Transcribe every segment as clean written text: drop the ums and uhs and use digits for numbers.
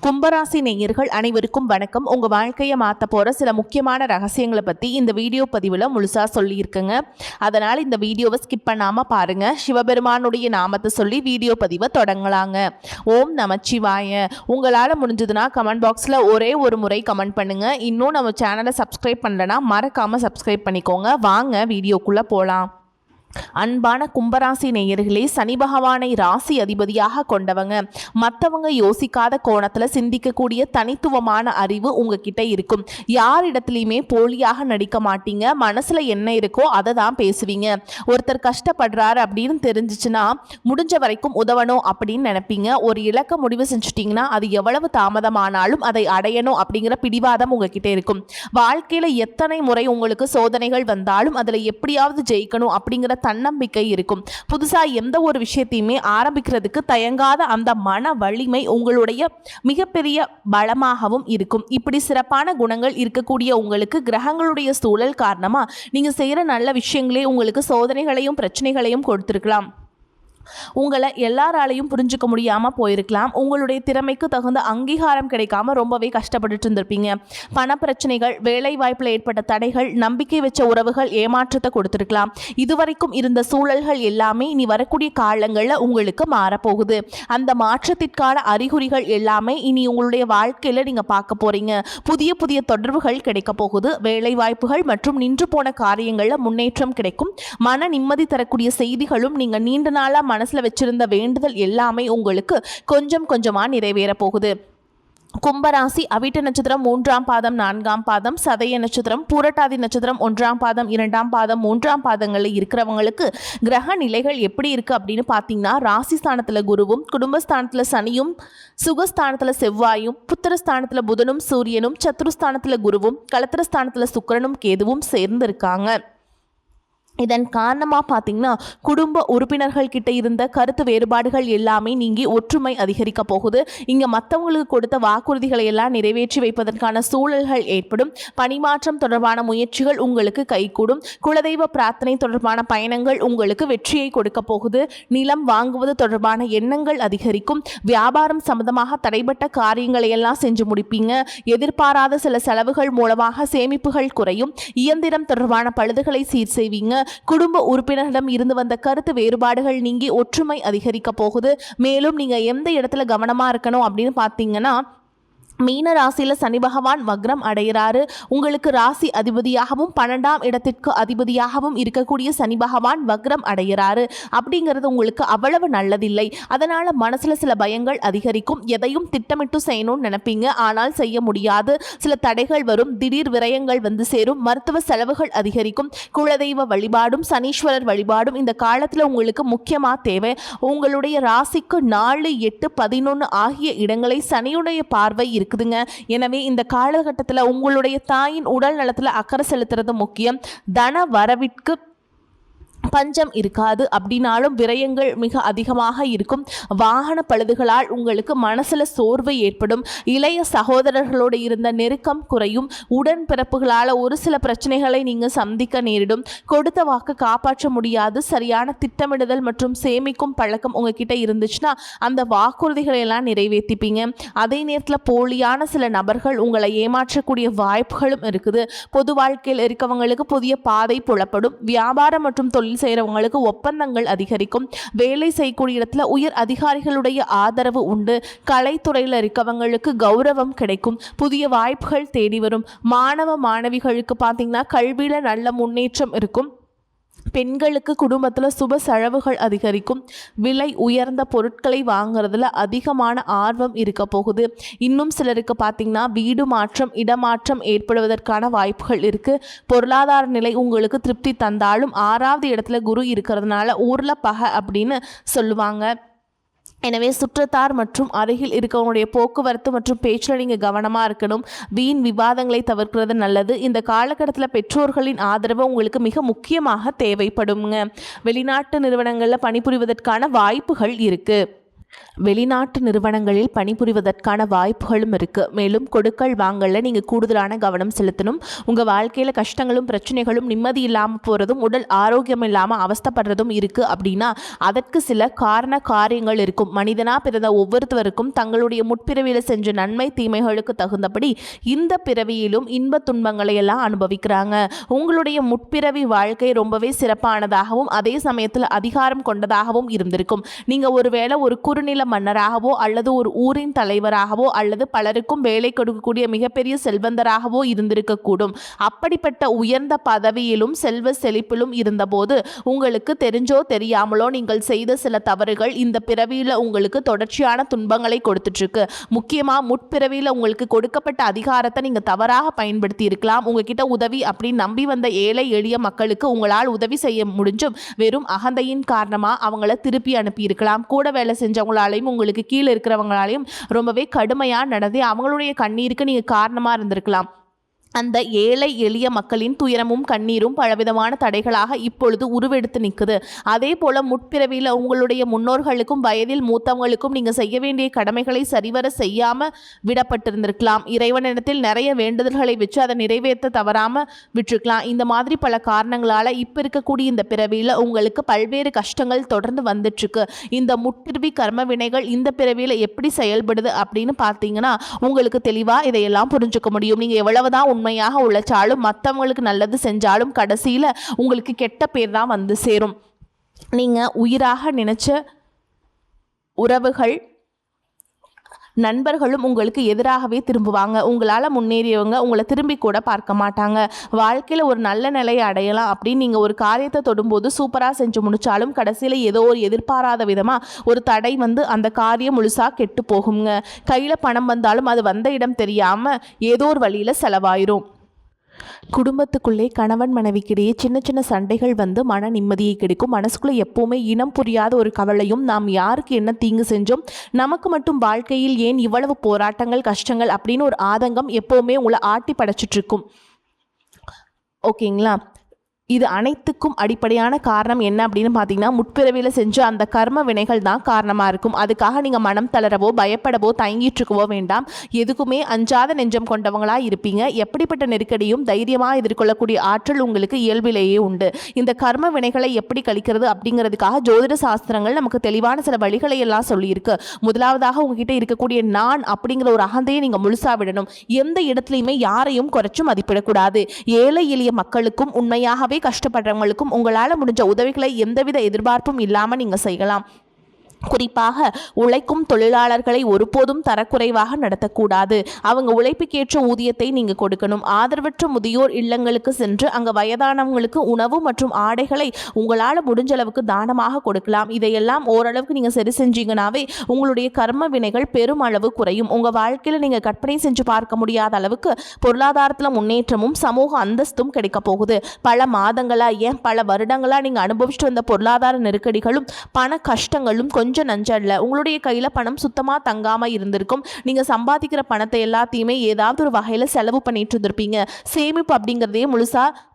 கும்பராசி நேயர்கள் அனைவருக்கும் வணக்கம். உங்க வாழ்க்கையை மாற்ற போற சில முக்கியமான ரகசியங்களை பத்தி இந்த வீடியோ பதிவில் முழுசா சொல்லியிருக்குங்க. அதனால் இந்த வீடியோவை ஸ்கிப் பண்ணாம பாருங்க. சிவபெருமானுடைய நாமத்தை சொல்லி வீடியோ பதிவை தொடங்கலாங்க. ஓம் நமச்சிவாய. உங்களால் முடிஞ்சதுன்னா கமெண்ட் பாக்ஸில் ஒரே ஒரு முறை கமெண்ட் பண்ணுங்க. இன்னும் நம்ம சேனலை சப்ஸ்கிரைப் பண்ணலன்னா மறக்காம சப்ஸ்கிரைப் பண்ணிக்கோங்க. வாங்க வீடியோக்குள்ள போகலாம். அன்பான கும்பராசி நேயர்களே, சனி பகவானை ராசி அதிபதியாக கொண்டவங்க. மற்றவங்க யோசிக்காத கோணத்தில் சிந்திக்கக்கூடிய தனித்துவமான அறிவு உங்ககிட்ட இருக்கும். யாரிடத்துலையுமே போலியாக நடிக்க மாட்டீங்க. மனசில் என்ன இருக்கோ அதை தான் பேசுவீங்க. ஒருத்தர் கஷ்டப்படுறாரு அப்படின்னு தெரிஞ்சிச்சுன்னா முடிஞ்ச வரைக்கும் உதவணும் அப்படின்னு நினைப்பீங்க. ஒரு இலக்க முடிவு செஞ்சுட்டிங்கன்னா அது எவ்வளவு தாமதமானாலும் அதை அடையணும் அப்படிங்கிற பிடிவாதம் உங்ககிட்ட இருக்கும். வாழ்க்கையில் எத்தனை முறை உங்களுக்கு சோதனைகள் வந்தாலும் அதில் எப்படியாவது ஜெயிக்கணும் அப்படிங்கிற தன்னம்பிக்கை இருக்கும். புதுசா எந்த ஒரு விஷயத்தையுமே ஆரம்பிக்கிறதுக்கு தயங்காத அந்த மன வலிமை உங்களுடைய மிகப்பெரிய பலமாகவும் இருக்கும். இப்படி சிறப்பான குணங்கள் இருக்கக்கூடிய உங்களுக்கு கிரகங்களுடைய சூழல் காரணமா நீங்க செய்யற நல்ல விஷயங்களே உங்களுக்கு சோதனைகளையும் பிரச்சனைகளையும் கொடுத்திருக்கலாம். உங்களை எல்லாராலையும் புரிஞ்சுக்க முடியாமல் போயிருக்கலாம். உங்களுடைய திறமைக்கு தகுந்த அங்கீகாரம் கிடைக்காம ரொம்பவே கஷ்டப்பட்டுட்டு இருந்திருப்பீங்க. பண பிரச்சனைகள், வேலை வாய்ப்பில் ஏற்பட்ட தடைகள், நம்பிக்கை வச்ச உறவுகள் ஏமாற்றத்தை கொடுத்துருக்கலாம். இதுவரைக்கும் இருந்த சூழல்கள் எல்லாமே இனி வரக்கூடிய காலங்களில் உங்களுக்கு மாறப்போகுது. அந்த மாற்றத்திற்கான அறிகுறிகள் எல்லாமே இனி உங்களுடைய வாழ்க்கையில் நீங்கள் பார்க்க போறீங்க. புதிய புதிய தொடர்புகள் கிடைக்க போகுது. வேலை வாய்ப்புகள் மற்றும் நின்று போன காரியங்களில் முன்னேற்றம் கிடைக்கும். மன நிம்மதி தரக்கூடிய செய்திகளும் நீங்கள் நீண்ட நாளாக மனசுல வச்சிருந்த வேண்டுதல் எல்லாமே உங்களுக்கு கொஞ்சம் கொஞ்சமா நிறைவேற போகுது. கும்பராசி அவிட்ட நட்சத்திரம் 3ஆம் பாதம் 4ஆம் பாதம், சதய நட்சத்திரம், பூரட்டாதி நட்சத்திரம் 1ஆம் பாதம் 2ஆம் பாதம் 3ஆம் பாதங்களில் இருக்கிறவங்களுக்கு கிரக நிலைகள் எப்படி இருக்கு அப்படின்னு பார்த்தீங்கன்னா, ராசிஸ்தானத்தில் குருவும், குடும்பஸ்தானத்தில் சனியும், சுகஸ்தானத்தில் செவ்வாயும், புத்திரஸ்தானத்தில் புதனும் சூரியனும், சத்துருஸ்தானத்தில் குருவும், களத்திரஸ்தானத்தில் சுக்கிரனும் கேதுவும் சேர்ந்து இருக்காங்க. இதன் காரணமாக பார்த்தீங்கன்னா குடும்ப உறுப்பினர்கள் கிட்ட இருந்த கருத்து வேறுபாடுகள் எல்லாமே நீங்கி ஒற்றுமை அதிகரிக்க போகுது. இங்கே மற்றவங்களுக்கு கொடுத்த வாக்குறுதிகளை எல்லாம் நிறைவேற்றி வைப்பதற்கான சூழல்கள் ஏற்படும். பணிமாற்றம் தொடர்பான முயற்சிகள் உங்களுக்கு கைகூடும். குலதெய்வ பிரார்த்தனை தொடர்பான பயணங்கள் உங்களுக்கு வெற்றியை கொடுக்க போகுது. நிலம் வாங்குவது தொடர்பான எண்ணங்கள் அதிகரிக்கும். வியாபாரம் சம்பந்தமாக தடைப்பட்ட காரியங்களை எல்லாம் செஞ்சு முடிப்பீங்க. எதிர்பாராத சில செலவுகள் மூலமாக சேமிப்புகள் குறையும். இயந்திரம் தொடர்பான பழுதுகளை சீர் செய்வீங்க. குடும்ப உறுப்பினர்களிடம் இருந்து வந்த கருத்து வேறுபாடுகள் நீங்கி ஒற்றுமை அதிகரிக்க போகுது. மேலும் நீங்க எந்த இடத்துல கவனமா இருக்கணும் அப்படின்னு பார்த்தீங்கன்னா, மீன ராசியில் சனி பகவான் வக்ரம் அடைகிறாரு. உங்களுக்கு ராசி அதிபதியாகவும் 12ஆம் இடத்திற்கு அதிபதியாகவும் இருக்கக்கூடிய சனி பகவான் வக்ரம் அடைகிறாரு. அப்படிங்கிறது உங்களுக்கு அவ்வளவு நல்லதில்லை. அதனால மனசுல சில பயங்கள் அதிகரிக்கும். எதையும் திட்டமிட்டு செய்யணும்னு நினைப்பீங்க, ஆனால் செய்ய முடியாது. சில தடைகள் வரும். திடீர் விரயங்கள் வந்து சேரும். மருத்துவ செலவுகள் அதிகரிக்கும். குலதெய்வ வழிபாடும் சனீஸ்வரர் வழிபாடும் இந்த காலத்தில் உங்களுக்கு முக்கியமாக தேவை. உங்களுடைய ராசிக்கு 4, 8, 11 ஆகிய இடங்களை சனியுடைய பார்வை இருக்குதுங்க. எனவே இந்த காலகட்டத்தில் உங்களுடைய தாயின் உடல் நலத்தில் அக்கறை செலுத்துறது முக்கியம். தன வரவிற்கு பஞ்சம் இருக்காது. அப்படின்னாலும் விரயங்கள் மிக அதிகமாக இருக்கும். வாகன பழுதுகளால் உங்களுக்கு மனசுல சோர்வு ஏற்படும். இளைய சகோதரர்களோடு இருந்த நெருக்கம் குறையும். உடன்பிறப்புகளால் ஒரு சில பிரச்சனைகளை நீங்க சந்திக்க நேரிடும். கொடுத்த வாக்கு காப்பாற்ற முடியாது. சரியான திட்டமிடுதல் மற்றும் சேமிக்கும் பழக்கம் உங்ககிட்ட இருந்துச்சுன்னா அந்த வாக்குறுதிகளை எல்லாம் நிறைவேற்றிப்பீங்க. அதே நேரத்தில் போலியான சில நபர்கள் உங்களை ஏமாற்றக்கூடிய வாய்ப்புகளும் இருக்குது. பொது வாழ்க்கையில் இருக்கவங்களுக்கு புதிய பாதை புலப்படும். வியாபாரம் மற்றும் தொழில் செய்கிறவங்களுக்கு ஒப்பந்தங்கள் அதிகரிக்கும். வேலை செய்யக்கூடிய இடத்துல உயர் அதிகாரிகளுடைய ஆதரவு உண்டு. கலைத்துறையில் இருக்கவங்களுக்கு கௌரவம் கிடைக்கும். புதிய வாய்ப்புகள் தேடி வரும். மாணவ மாணவிகளுக்கு பார்த்தீங்கன்னா கல்வியில் நல்ல முன்னேற்றம் இருக்கும். பெண்களுக்கு குடும்பத்தில் சுப செலவுகள் அதிகரிக்கும். விலை உயர்ந்த பொருட்களை வாங்குறதுல அதிகமான ஆர்வம் இருக்க போகுது. இன்னும் சிலருக்கு பார்த்தீங்கன்னா வீடு மாற்றம், இடமாற்றம் ஏற்படுவதற்கான வாய்ப்புகள் இருக்குது. பொருளாதார நிலை உங்களுக்கு திருப்தி தந்தாலும் 6ஆவது இடத்துல குரு இருக்கிறதுனால ஊரில் பகை அப்படின்னு சொல்லுவாங்க. எனவே சுற்றத்தார் மற்றும் அருகில் இருக்கவங்களுடைய போக்குவரத்து மற்றும் பேச்சில் நீங்கள் கவனமாக இருக்கணும். வீண் விவாதங்களை தவிர்க்கிறது நல்லது. இந்த காலகட்டத்தில் பெற்றோர்களின் ஆதரவு உங்களுக்கு மிக முக்கியமாக தேவைப்படுங்க. வெளிநாட்டு நிறுவனங்களில் பணிபுரிவதற்கான வாய்ப்புகள் இருக்குது. வெளிநாட்டு நிறுவனங்களில் பணிபுரிவதற்கான வாய்ப்புகளும் இருக்குது. மேலும் கொடுக்கல் வாங்கல நீங்கள் கூடுதலான கவனம் செலுத்தணும். உங்கள் வாழ்க்கையில் கஷ்டங்களும் பிரச்சனைகளும் நிம்மதி இல்லாமல் போகிறதும் உடல் ஆரோக்கியம் இல்லாமல் அவஸ்தைப்படுறதும் இருக்குது அப்படின்னா அதற்கு சில காரியங்கள் இருக்கும். மனிதனாக பிறந்த ஒவ்வொருத்தவருக்கும் தங்களுடைய முற்பிறவியில் செஞ்ச நன்மை தீமைகளுக்கு தகுந்தபடி இந்த பிறவியிலும் இன்ப துன்பங்களை எல்லாம் அனுபவிக்கிறாங்க. உங்களுடைய முற்பிறவி வாழ்க்கை ரொம்பவே சிறப்பானதாகவும் அதே சமயத்தில் அதிகாரம் கொண்டதாகவும் இருந்திருக்கும். நீங்கள் ஒருவேளை ஒரு குறுநில மன்னராகவோ அல்லது ஒரு ஊரின் தலைவராகவோ அல்லது பலருக்கும் வேலை கொடுக்கக்கூடிய மிகப்பெரிய செல்வந்தராகவோ இருந்திருக்கக்கூடும். அப்படிப்பட்ட உயர்ந்த பதவியிலும் செல்வ செழிப்பிலும் இருந்தபோது உங்களுக்கு தெரிஞ்சோ தெரியாமலோ நீங்கள் செய்த சில தவறுகள் இந்த பிறவியில் உங்களுக்கு தொடர்ச்சியான துன்பங்களை கொடுத்துட்டு இருக்கு. முக்கியமாக முற்பிறவியில் உங்களுக்கு கொடுக்கப்பட்ட அதிகாரத்தை நீங்கள் தவறாக பயன்படுத்தி இருக்கலாம். உங்ககிட்ட உதவி அப்படின்னு நம்பி வந்த ஏழை எளிய மக்களுக்கு உங்களால் உதவி செய்ய முடிஞ்சும் வெறும் அகந்தையின் காரணமாக அவங்கள திருப்பி அனுப்பி இருக்கலாம். கூட வேலை செஞ்சவங்களாலையும் உங்களுக்கு கீழே இருக்கிறவங்களாலையும் ரொம்பவே கடுமையாக நடந்து அவங்களுடைய கண்ணீருக்கு நீங்கள் காரணமாக இருந்திருக்கலாம். அந்த ஏழை எளிய மக்களின் துயரமும் கண்ணீரும் பலவிதமான தடைகளாக இப்பொழுது உருவெடுத்து நிற்குது. அதே போல் முற்பிறவியில் உங்களுடைய முன்னோர்களுக்கும் வயதில் மூத்தவங்களுக்கும் நீங்கள் செய்ய வேண்டிய கடமைகளை சரிவர செய்யாமல் விடப்பட்டிருந்திருக்கலாம். இறைவனிடத்தில் நிறைய வேண்டுதல்களை வச்சு அதை நிறைவேற்ற தவறாமல் விட்டுருக்கலாம். இந்த மாதிரி பல காரணங்களால் இப்போ இருக்கக்கூடிய இந்த பிறவியில் உங்களுக்கு பல்வேறு கஷ்டங்கள் தொடர்ந்து வந்துட்டுருக்கு. இந்த முற்பிறவி கர்ம வினைகள் இந்த பிறவியில் எப்படி செயல்படுது அப்படின்னு பார்த்தீங்கன்னா உங்களுக்கு தெளிவாக இதையெல்லாம் புரிஞ்சுக்க முடியும். நீங்கள் எவ்வளவுதான் உண்மையாக உழைச்சாலும் மற்றவங்களுக்கு நல்லது செஞ்சாலும் கடைசியில் உங்களுக்கு கெட்ட பேர் தான் வந்து சேரும். நீங்கள் உயிராக நினைச்ச உறவுகள் நண்பர்களும் உங்களுக்கு எதிராகவே திரும்புவாங்க. உங்களால் முன்னேறியவங்க உங்களை திரும்பி கூட பார்க்க மாட்டாங்க. வாழ்க்கையில் ஒரு நல்ல நிலையை அடையலாம் அப்படின்னு நீங்கள் ஒரு காரியத்தை தொடும்போது சூப்பராக செஞ்சு முடித்தாலும் கடைசியில் ஏதோ ஒரு எதிர்பாராத விதமாக ஒரு தடை வந்து அந்த காரியம் முழுசாக கெட்டு போகுங்க. கையில் பணம் வந்தாலும் அது வந்த இடம் தெரியாமல் ஏதோ ஒரு வழியில் செலவாயிரும். குடும்பத்துக்குள்ளே கணவன் மனைவிக்கிடையே சின்ன சின்ன சண்டைகள் வந்து மன நிம்மதியை கிடைக்கும். மனசுக்குள்ளே எப்போவுமே இனம் புரியாத ஒரு கவலையும் நாம் யாருக்கு என்ன தீங்கு செஞ்சோம், நமக்கு மட்டும் வாழ்க்கையில் ஏன் இவ்வளவு போராட்டங்கள் கஷ்டங்கள் அப்படின்னு ஒரு ஆதங்கம் எப்போவுமே உங்களை ஆட்டி படைச்சிட்ருக்கும். ஓகேங்களா? இது அனைத்துக்கும் அடிப்படையான காரணம் என்ன அப்படின்னு பார்த்தீங்கன்னா முற்பிறவியில் செஞ்ச அந்த கர்ம வினைகள் தான் காரணமாக இருக்கும். அதுக்காக நீங்கள் மனம் தளரவோ பயப்படவோ தயங்கிட்டுருக்கவோ வேண்டாம். எதுக்குமே அஞ்சாத நெஞ்சம் கொண்டவங்களாக இருப்பீங்க. எப்படிப்பட்ட நெருக்கடியும் தைரியமாக எதிர்கொள்ளக்கூடிய ஆற்றல் உங்களுக்கு இயல்பிலேயே உண்டு. இந்த கர்ம வினைகளை எப்படி கழிக்கிறது அப்படிங்கிறதுக்காக ஜோதிட சாஸ்திரங்கள் நமக்கு தெளிவான சில வழிகளை எல்லாம் சொல்லியிருக்கு. முதலாவதாக உங்ககிட்ட இருக்கக்கூடிய நான் அப்படிங்கிற ஒரு அகந்தையை நீங்கள் முழுசாக விடணும். எந்த இடத்துலையுமே யாரையும் குறைச்சு மதிப்பிடக்கூடாது. ஏழை எளிய மக்களுக்கும் உண்மையாகவே கஷ்டப்படுறவங்களுக்கும் உங்களால் முடிஞ்ச உதவிகளை எந்தவித எதிர்பார்ப்பும் இல்லாமல் நீங்கள் செய்யலாம். குறிப்பாக உழைக்கும் தொழிலாளர்களை ஒருபோதும் தரக்குறைவாக நடத்தக்கூடாது. அவங்க உழைப்புக்கேற்ற ஊதியத்தை நீங்கள் கொடுக்கணும். ஆதரவற்ற முதியோர் இல்லங்களுக்கு சென்று அங்கே வயதானவங்களுக்கு உணவு மற்றும் ஆடைகளை உங்களால் முடிஞ்ச அளவுக்கு தானமாக கொடுக்கலாம். இதையெல்லாம் ஓரளவுக்கு நீங்கள் சரி செஞ்சீங்கன்னாவே உங்களுடைய கர்ம வினைகள் பெரும் அளவு குறையும். உங்கள் வாழ்க்கையில் நீங்கள் கற்பனை செஞ்சு பார்க்க முடியாத அளவுக்கு பொருளாதாரத்தில் முன்னேற்றமும் சமூக அந்தஸ்தும் கிடைக்க போகுது. பல மாதங்களாக ஏன் பல வருடங்களாக நீங்கள் அனுபவிச்சுட்டு வந்த பொருளாதார நெருக்கடிகளும் பண கஷ்டங்களும் கொஞ்சம் நஞ்சல்ல. உங்களுடைய கையில் பணம் சுத்தமாக தங்காமல் இருந்திருக்கும். நீங்கள் சம்பாதிக்கிற பணத்தை எல்லாத்தையுமே ஏதாவது ஒரு வகையில் செலவு பண்ணிட்டு இருந்திருப்பீங்க. சேமிப்பு அப்படிங்கிறதே முழுசாக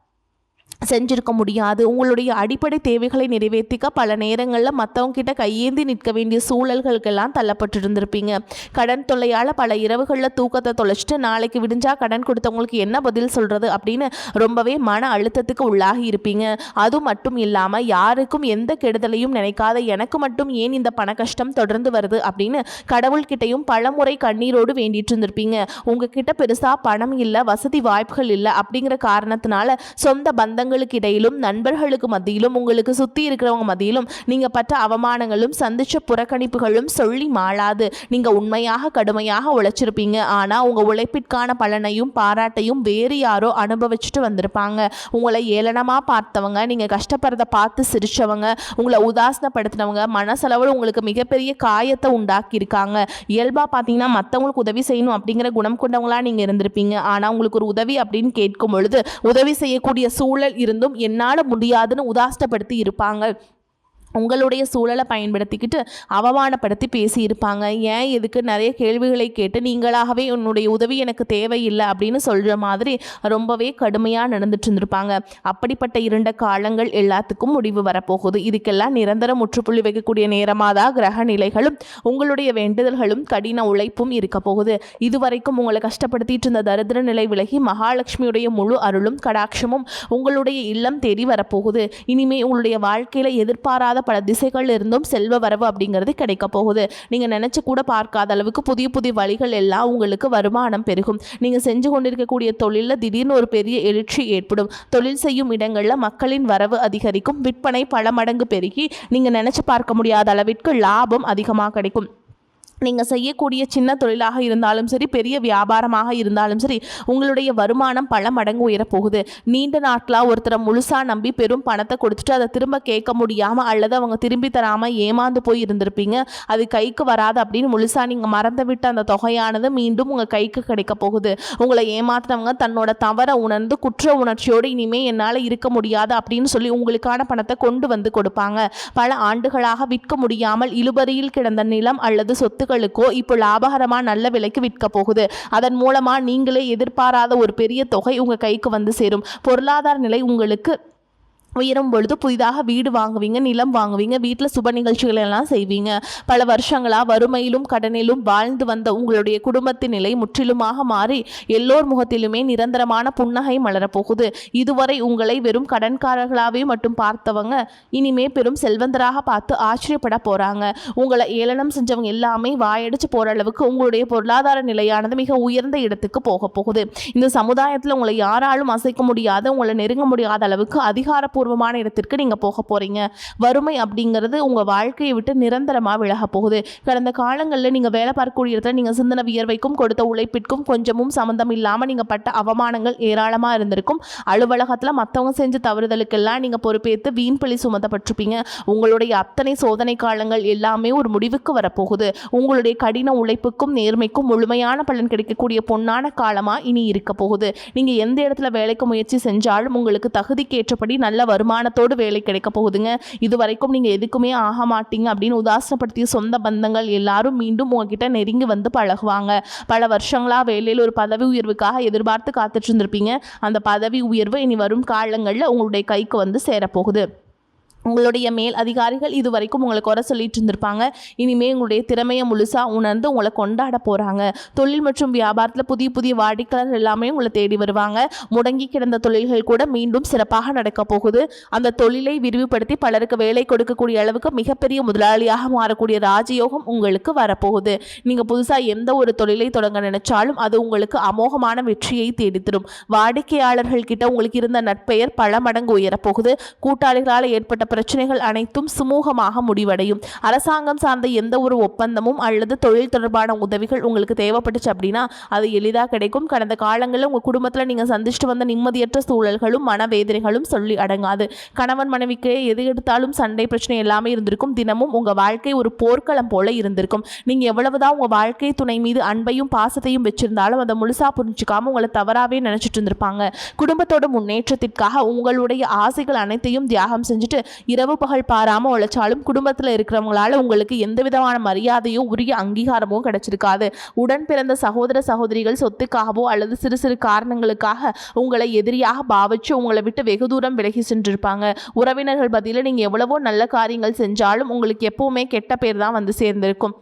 செஞ்சிருக்க முடியாது. உங்களுடைய அடிப்படை தேவைகளை நிறைவேற்றிக்க பல நேரங்களில் மற்றவங்க கிட்ட கையேந்தி நிற்க வேண்டிய சூழல்களுக்கெல்லாம் தள்ளப்பட்டு இருந்திருப்பீங்க. கடன் தொல்லையால் பல இரவுகளில் தூக்கத்தை தொலைச்சிட்டு நாளைக்கு விடிஞ்சா கடன் கொடுத்தவங்களுக்கு என்ன பதில் சொல்கிறது அப்படின்னு ரொம்பவே மன அழுத்தத்துக்கு உள்ளாகி இருப்பீங்க. அது மட்டும் இல்லாமல் யாருக்கும் எந்த கெடுதலையும் நினைக்காத எனக்கு மட்டும் ஏன் இந்த பண கஷ்டம் தொடர்ந்து வருது அப்படின்னு கடவுள்கிட்டையும் பலமுறை கண்ணீரோடு வேண்டிட்டு இருந்திருப்பீங்க. உங்ககிட்ட பெருசாக பணம் இல்லை, வசதி வாய்ப்புகள் இல்லை அப்படிங்கிற காரணத்தினால சொந்த பந்தங்களுக்கு இடையிலும் நண்பர்களுக்கு மத்தியிலும் உங்களுக்கு சுற்றி இருக்கிறவங்க மத்தியிலும் நீங்கள் பட்ட அவமானங்களும் சந்திச்ச புறக்கணிப்புகளும் சொல்லி மாளாது. நீங்கள் உண்மையாக கடுமையாக உழைச்சிருப்பீங்க. ஆனால் உங்கள் உழைப்பிற்கான பலனையும் பாராட்டையும் வேறு யாரோ அனுபவிச்சுட்டு வந்திருப்பாங்க. உங்களை ஏளனமாக பார்த்தவங்க, நீங்கள் கஷ்டப்படுறதை பார்த்து சிரிச்சவங்க, உங்களை உதாசனப்படுத்தினவங்க மனசளவில் உங்களுக்கு மிகப்பெரிய காயத்தை உண்டாக்கியிருக்காங்க. இயல்பாக பார்த்தீங்கன்னா மற்றவங்களுக்கு உதவி செய்யணும் அப்படிங்கிற குணம் கொண்டவங்களா நீங்கள் இருந்திருப்பீங்க. ஆனால் உங்களுக்கு ஒரு உதவி அப்படின்னு கேட்கும் பொழுது உதவி செய்யக்கூடிய சூழல் இருந்தும் என்னால் முடியாதுன்னு உதாசனப்படுத்தி இருப்பாங்க. உங்களுடைய சூழலை பயன்படுத்திக்கிட்டு அவமானப்படுத்தி பேசியிருப்பாங்க. ஏன் எதுக்கு நிறைய கேள்விகளை கேட்டு நீங்களாகவே உன்னுடைய உதவி எனக்கு தேவையில்லை அப்படின்னு சொல்கிற மாதிரி ரொம்பவே கடுமையாக நடந்துட்டு இருந்திருப்பாங்க. அப்படிப்பட்ட இருண்ட காலங்கள் எல்லாத்துக்கும் முடிவு வரப்போகுது. இதுக்கெல்லாம் நிரந்தர முற்றுப்புள்ளி வைக்கக்கூடிய நேரமாக தான் கிரக நிலைகளும் உங்களுடைய வேண்டுதல்களும் கடின உழைப்பும் இருக்க போகுது. இதுவரைக்கும் உங்களை கஷ்டப்படுத்திட்டு இருந்த தரித்திர நிலை விலகி மகாலட்சுமியுடைய முழு அருளும் கடாட்சமும் உங்களுடைய இல்லம் தேடி வரப்போகுது. இனிமே உங்களுடைய வாழ்க்கையில் எதிர்பாராத பல திசைகள் இருந்தும் செல்வ வரவு அப்படிங்கிறது கிடைக்க போகுது. நீங்கள் நினச்சி கூட பார்க்காத அளவுக்கு புதிய புதிய வழிகள் எல்லாம் உங்களுக்கு வருமானம் பெருகும். நீங்கள் செஞ்சு கொண்டிருக்கக்கூடிய தொழிலில் திடீர்னு ஒரு பெரிய எழுச்சி ஏற்படும். தொழில் செய்யும் இடங்களில் மக்களின் வரவு அதிகரிக்கும். விற்பனை பல மடங்கு பெருகி நீங்கள் நினச்சி பார்க்க முடியாத அளவிற்கு லாபம் அதிகமாக கிடைக்கும். நீங்கள் செய்யக்கூடிய சின்ன தொழிலாக இருந்தாலும் சரி, பெரிய வியாபாரமாக இருந்தாலும் சரி, உங்களுடைய வருமானம் பல மடங்கு உயரப்போகுது. நீண்ட நாட்களாக ஒருத்தரை முழுசாக நம்பி பெரும் பணத்தை கொடுத்துட்டு அதை திரும்ப கேட்க முடியாமல் அல்லது அவங்க திரும்பி தராமல் ஏமாந்து போய் இருந்திருப்பீங்க. அது கைக்கு வராது அப்படின்னு முழுசாக நீங்கள் மறந்து விட்ட அந்த தொகையானது மீண்டும் உங்கள் கைக்கு கிடைக்க போகுது. உங்களை ஏமாத்தினவங்க தன்னோட தவறை உணர்ந்து குற்ற உணர்ச்சியோடு இனிமேல் என்னால் இருக்க முடியாது அப்படின்னு சொல்லி உங்களுக்கான பணத்தை கொண்டு வந்து கொடுப்பாங்க. பல ஆண்டுகளாக விற்க முடியாமல் இழுபறியில் கிடந்த நிலம் அல்லது சொத்துக்களுக்கோ இப்போ லாபகரமா நல்ல விலைக்கு விற்க போகுது. அதன் மூலமா நீங்களே எதிர்பாராத ஒரு பெரிய தொகை உங்க கைக்கு வந்து சேரும். பொருளாதார நிலை உங்களுக்கு உயரும் பொழுது புதிதாக வீடு வாங்குவீங்க, நிலம் வாங்குவீங்க, வீட்டில் சுப நிகழ்ச்சிகள் எல்லாம் செய்வீங்க. பல வருஷங்களாக வறுமையிலும் கடனிலும் வாழ்ந்து வந்த உங்களுடைய குடும்பத்தின் நிலை முற்றிலுமாக மாறி எல்லோர் முகத்திலுமே நிரந்தரமான புன்னகை மலரப்போகுது. இதுவரை உங்களை வெறும் கடன்காரர்களாகவே மட்டும் பார்த்தவங்க இனிமே பெரும் செல்வந்தராக பார்த்து ஆச்சரியப்பட போகிறாங்க. உங்களை ஏளனம் செஞ்சவங்க எல்லாமே வாயடிச்சு போகிற அளவுக்கு உங்களுடைய பொருளாதார நிலையானது மிக உயர்ந்த இடத்துக்கு போக போகுது. இந்த சமுதாயத்தில் உங்களை யாராலும் அசைக்க முடியாத, உங்களை நெருங்க முடியாத அளவுக்கு அதிகாரப்பூர்வமான இடத்திற்கு நீங்க போக போறீங்க. வறுமை அப்படிங்கிறது உங்க வாழ்க்கையை விட்டு நிரந்தரமா விலக போகுது. கடந்த காலங்களில் நீங்க வேலை பார்க்கக்கூடிய இடத்துல நீங்க சிந்தன வியர்வைக்கும் கொடுத்த உழைப்பிற்கும் கொஞ்சமும் சம்பந்தம் இல்லாம நீங்க பட்ட அவமானங்கள் ஏராளமா இருந்திருக்கும். அலுவலகத்துல மற்றவங்க செஞ்ச தவறுதலுக்கெல்லாம் நீங்க பொறுப்பேற்று வீண் பழி சுமத்தப்பட்டிருப்பீங்க. உங்களுடைய அத்தனை சோதனை காலங்கள் எல்லாமே ஒரு முடிவுக்கு வரப்போகுது. உங்களுடைய கடின உழைப்புக்கும் நேர்மைக்கும் முழுமையான பலன் கிடைக்கக்கூடிய பொன்னான காலமா இனி இருக்க போகுது. நீங்க எந்த இடத்துல வேலைக்கு முயற்சி செஞ்சாலும் உங்களுக்கு தகுதிக்கேற்றபடி நல்ல வருமானத்தோடு வேலை கிடைக்க போகுதுங்க. இதுவரைக்கும் நீங்க எதுக்குமே ஆக மாட்டீங்க அப்படின்னு உதாசனப்படுத்திய சொந்த பந்தங்கள் எல்லாரும் மீண்டும் உங்ககிட்ட நெருங்கி வந்து பழகுவாங்க. பல வருஷங்களா வேலையில் ஒரு பதவி உயர்வுக்காக எதிர்பார்த்து காத்துட்டு இருந்திருப்பீங்க. அந்த பதவி உயர்வு இனி வரும் காலங்களில் உங்களுடைய கைக்கு வந்து சேரப்போகுது. உங்களுடைய மேல் அதிகாரிகள் இது வரைக்கும் உங்களை குறை சொல்லிட்டு இருந்திருப்பாங்க. இனிமேல் உங்களுடைய திறமையை முழுசாக உணர்ந்து உங்களை கொண்டாட போகிறாங்க. தொழில் மற்றும் வியாபாரத்தில் புதிய புதிய வாடிக்கையாளர் எல்லாமே உங்களை தேடி வருவாங்க. முடங்கி கிடந்த தொழில்கள் கூட மீண்டும் சிறப்பாக நடக்க போகுது. அந்த தொழிலை விரிவுபடுத்தி பலருக்கு வேலை கொடுக்கக்கூடிய அளவுக்கு மிகப்பெரிய முதலாளியாக மாறக்கூடிய ராஜயோகம் உங்களுக்கு வரப்போகுது. நீங்கள் புதுசாக எந்த ஒரு தொழிலை தொடங்க நினைச்சாலும் அது உங்களுக்கு அமோகமான வெற்றியை தேடித்தரும். வாடிக்கையாளர்கள் கிட்ட உங்களுக்கு இருந்த நற்பெயர் பல மடங்கு உயரப்போகுது. கூட்டாளிகளால் ஏற்பட்ட பிரச்சனைகள் அனைத்தும் சுமூகமாக முடிவடையும். அரசாங்கம் சார்ந்த எந்த ஒரு ஒப்பந்தமும் அல்லது தொழில் தொடர்பான உதவிகள் உங்களுக்கு தேவைப்பட்டுச்சு அப்படின்னா அது எளிதாக கிடைக்கும். கடந்த காலங்களில் உங்கள் குடும்பத்தில் நீங்கள் சந்திச்சுட்டு வந்த நிம்மதியற்ற சூழல்களும் மனவேதனைகளும் சொல்லி அடங்காது. கணவன் மனைவிக்கு எது எடுத்தாலும் சண்டை பிரச்சனை எல்லாமே இருந்திருக்கும். தினமும் உங்கள் வாழ்க்கை ஒரு போர்க்களம் போல இருந்திருக்கும். நீங்கள் எவ்வளவுதான் உங்கள் வாழ்க்கை துணை மீது அன்பையும் பாசத்தையும் வச்சிருந்தாலும் அதை முழுசா புரிஞ்சுக்காம உங்களை தவறாவே நினைச்சிட்டு இருந்திருப்பாங்க. குடும்பத்தோட முன்னேற்றத்திற்காக உங்களுடைய ஆசைகள் அனைத்தையும் தியாகம் செஞ்சுட்டு இரவு பகல் பாராமல் உழைச்சாலும் குடும்பத்தில் இருக்கிறவங்களால உங்களுக்கு எந்த விதமான மரியாதையோ உரிய அங்கீகாரமோ கிடைச்சிருக்காது. உடன் பிறந்த சகோதர சகோதரிகள் சொத்துக்காகவோ அல்லது சிறு சிறு காரணங்களுக்காக உங்களை எதிரியாக பாவிச்சு உங்களை விட்டு வெகு தூரம் விலகி சென்றிருப்பாங்க. உறவினர்கள் பதில நீங்கள் எவ்வளவோ நல்ல காரியங்கள் செஞ்சாலும் உங்களுக்கு எப்பவுமே கெட்ட பேர் தான் வந்து சேர்ந்திருக்கும்.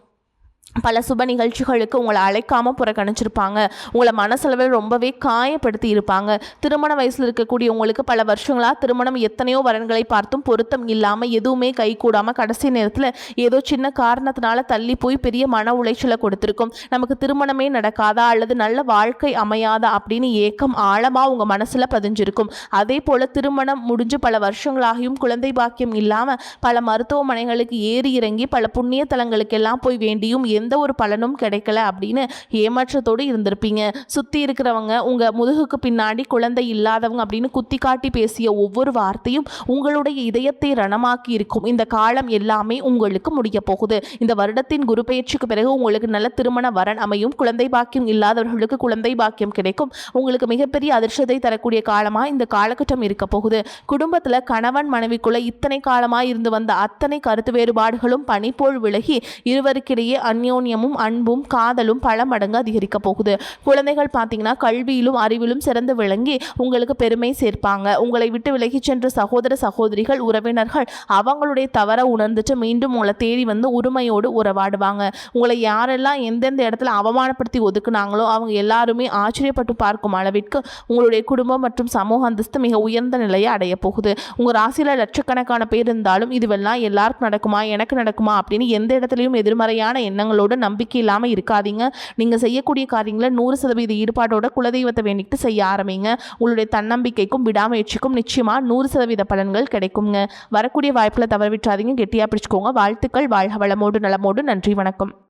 பல சுப நிகழ்ச்சிகளுக்கு உங்களை அழைக்காமல் புறக்கணிச்சிருப்பாங்க. உங்களை மனசளவில் ரொம்பவே காயப்படுத்தி இருப்பாங்க. திருமண வயசில் இருக்கக்கூடிய உங்களுக்கு பல வருஷங்களாக திருமணம் எத்தனையோ வரன்களை பார்த்தும் பொருத்தம் இல்லாமல் எதுவுமே கைகூடாமல் கடைசி நேரத்தில் ஏதோ சின்ன காரணத்தினால தள்ளி போய் பெரிய மன உளைச்சலை கொடுத்துருக்கும். நமக்கு திருமணமே நடக்காதா அல்லது நல்ல வாழ்க்கை அமையாதா அப்படின்னு ஏக்கம் ஆழமாக உங்கள் மனசில் பதிஞ்சிருக்கும். அதே போல் திருமணம் முடிஞ்சு பல வருஷங்களாகியும் குழந்தை பாக்கியம் இல்லாமல் பல மருத்துவமனைகளுக்கு ஏறி இறங்கி பல புண்ணிய தலங்களுக்கெல்லாம் போய் வேண்டியும் எந்த ஒரு பலனும் கிடைக்கல அப்படின்னு ஏமாற்றத்தோடு இருந்திருப்பீங்க. சுற்றி இருக்கிறவங்க உங்கள் முதுகுக்கு பின்னாடி குழந்தை இல்லாதவங்க அப்படின்னு குத்தி காட்டி பேசிய ஒவ்வொரு வார்த்தையும் உங்களுடைய இதயத்தை ரணமாக்கி இருக்கும். இந்த காலம் எல்லாமே உங்களுக்கு முடிய போகுது. இந்த வருடத்தின் குரு பெயர்ச்சிக்கு பிறகு உங்களுக்கு நல்ல திருமண வரன் அமையும். குழந்தை பாக்கியம் இல்லாதவர்களுக்கு குழந்தை பாக்கியம் கிடைக்கும். உங்களுக்கு மிகப்பெரிய அதிர்ஷ்டத்தை தரக்கூடிய காலமாக இந்த காலகட்டம் இருக்க போகுது. குடும்பத்தில் கணவன் மனைவிக்குள்ள இத்தனை காலமாக இருந்து வந்த அத்தனை கருத்து வேறுபாடுகளும் பனிப்போல் விலகி இருவருக்கிடையே அந்யோன்யமும் அன்பும் காதலும் பல மடங்கு அதிகரிக்க போகுது. குழந்தைகள் பார்த்தீங்கன்னா கல்வியிலும் அறிவிலும் சிறந்து விளங்கி உங்களுக்கு பெருமை சேர்ப்பாங்க. உங்களை விட்டு விலகி சென்ற சகோதர சகோதரிகள் உறவினர்கள் அவங்களுடைய தவற உணர்ந்துட்டு மீண்டும் உங்களை தேடி வந்து உரிமையோடு உறவாடுவாங்க. உங்களை யாரெல்லாம் எந்தெந்த இடத்துல அவமானப்படுத்தி ஒதுக்குனாங்களோ அவங்க எல்லாருமே ஆச்சரியப்பட்டு பார்க்கும் அளவிற்கு உங்களுடைய குடும்பம் மற்றும் சமூக அந்தஸ்து மிக உயர்ந்த நிலையை அடைய போகுது. உங்கள் ராசியில் லட்சக்கணக்கான பேர் இருந்தாலும் இதுவெல்லாம் எல்லாருக்கும் நடக்குமா எனக்கு நடக்குமா அப்படின்னு எந்த இடத்துலையும் எதிர்மறையான எண்ணங்களோடு நம்பிக்கை இல்லாமல் இருக்காதீங்க. நீங்கள் செய்யக்கூடிய காரியங்களை 100% ஈடுபாட்டோட குலதெய்வத்தை வேண்டிட்டு செய்ய ஆரம்பிங்க. உங்களுடைய தன்னம்பிக்கைக்கும் விடாமுயற்சிக்கும் நிச்சயமாக 100% பலன்கள் கிடைக்குங்க. வரக்கூடிய வாய்ப்பில் தவற விட்டுறாதீங்க. கெட்டியாக பிடிச்சிக்கோங்க. வாழ்த்துக்கள். வாழ்க வளமோடு நலமோடு. நன்றி. வணக்கம்.